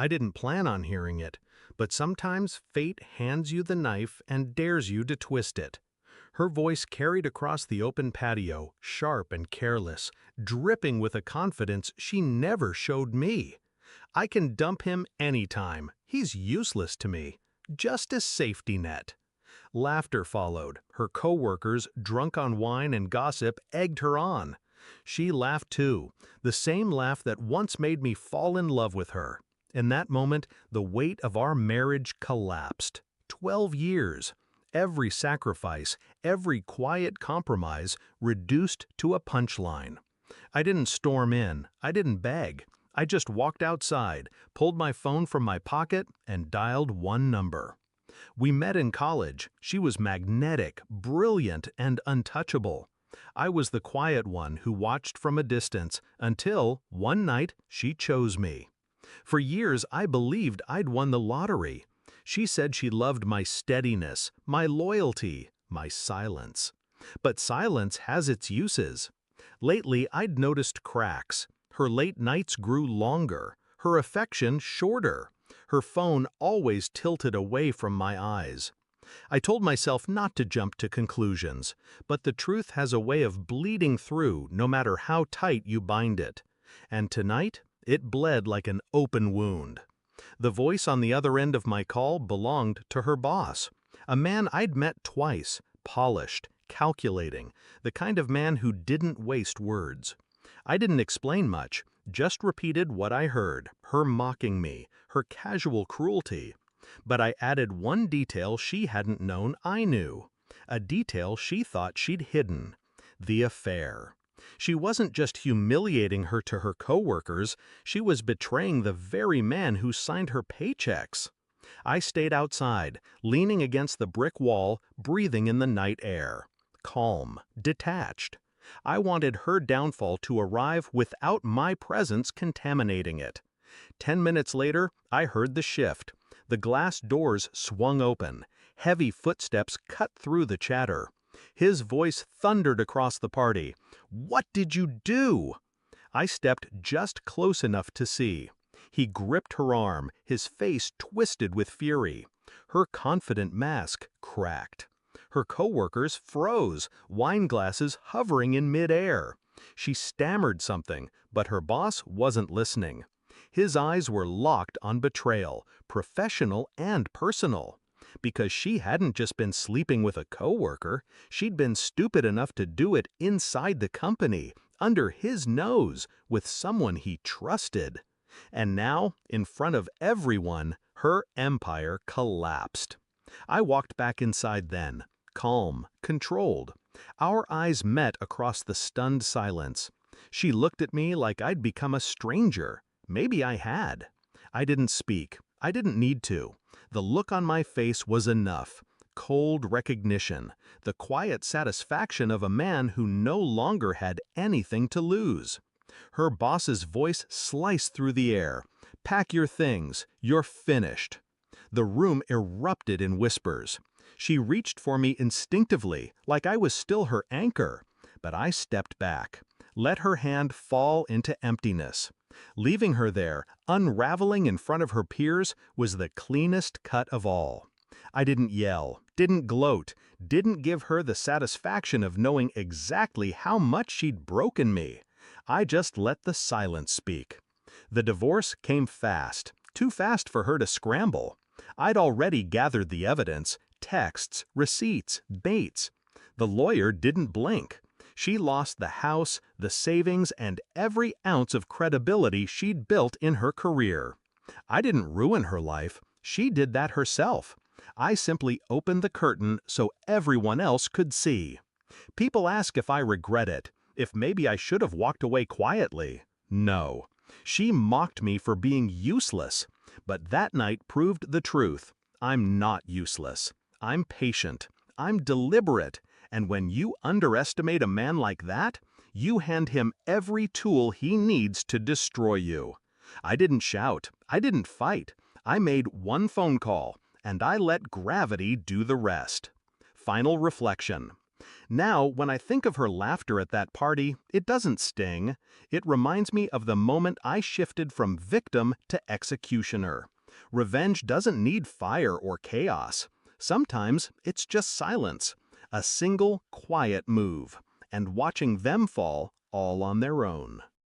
I didn't plan on hearing it, but sometimes fate hands you the knife and dares you to twist it. Her voice carried across the open patio, sharp and careless, dripping with a confidence she never showed me. I can dump him anytime. He's useless to me. Just a safety net. Laughter followed. Her coworkers, drunk on wine and gossip, egged her on. She laughed too, the same laugh that once made me fall in love with her. In that moment, the weight of our marriage collapsed. 12 years. Every sacrifice, every quiet compromise reduced to a punchline. I didn't storm in. I didn't beg. I just walked outside, pulled my phone from my pocket, and dialed one number. We met in college. She was magnetic, brilliant, and untouchable. I was the quiet one who watched from a distance until, one night, she chose me. For years, I believed I'd won the lottery. She said she loved my steadiness, my loyalty, my silence. But silence has its uses. Lately, I'd noticed cracks. Her late nights grew longer, her affection shorter. Her phone always tilted away from my eyes. I told myself not to jump to conclusions, but the truth has a way of bleeding through no matter how tight you bind it. And tonight, it bled like an open wound. The voice on the other end of my call belonged to her boss, a man I'd met twice, polished, calculating, the kind of man who didn't waste words. I didn't explain much, just repeated what I heard, her mocking me, her casual cruelty. But I added one detail she hadn't known I knew, a detail she thought she'd hidden: the affair. She wasn't just humiliating her to her coworkers, she was betraying the very man who signed her paychecks. I stayed outside, leaning against the brick wall, breathing in the night air. Calm, detached. I wanted her downfall to arrive without my presence contaminating it. 10 minutes later, I heard the shift. The glass doors swung open. Heavy footsteps cut through the chatter. His voice thundered across the party. "What did you do?" I stepped just close enough to see. He gripped her arm, his face twisted with fury. Her confident mask cracked. Her coworkers froze, wine glasses hovering in midair. She stammered something, but her boss wasn't listening. His eyes were locked on betrayal, professional and personal. Because she hadn't just been sleeping with a coworker, she'd been stupid enough to do it inside the company, under his nose, with someone he trusted. And now, in front of everyone, her empire collapsed. I walked back inside then, calm, controlled. Our eyes met across the stunned silence. She looked at me like I'd become a stranger. Maybe I had. I didn't speak. I didn't need to. The look on my face was enough. Cold recognition, the quiet satisfaction of a man who no longer had anything to lose. Her boss's voice sliced through the air. "Pack your things. You're finished." The room erupted in whispers. She reached for me instinctively, like I was still her anchor. But I stepped back, let her hand fall into emptiness. Leaving her there, unraveling in front of her peers, was the cleanest cut of all. I didn't yell, didn't gloat, didn't give her the satisfaction of knowing exactly how much she'd broken me. I just let the silence speak. The divorce came fast, too fast for her to scramble. I'd already gathered the evidence, texts, receipts, baits. The lawyer didn't blink. She lost the house, the savings, and every ounce of credibility she'd built in her career. I didn't ruin her life. She did that herself. I simply opened the curtain so everyone else could see. People ask if I regret it, if maybe I should have walked away quietly. No. She mocked me for being useless. But that night proved the truth. I'm not useless. I'm patient. I'm deliberate. And when you underestimate a man like that, you hand him every tool he needs to destroy you. I didn't shout. I didn't fight. I made one phone call, and I let gravity do the rest. Final reflection. Now, when I think of her laughter at that party, it doesn't sting. It reminds me of the moment I shifted from victim to executioner. Revenge doesn't need fire or chaos. Sometimes it's just silence, a single, quiet move, and watching them fall all on their own.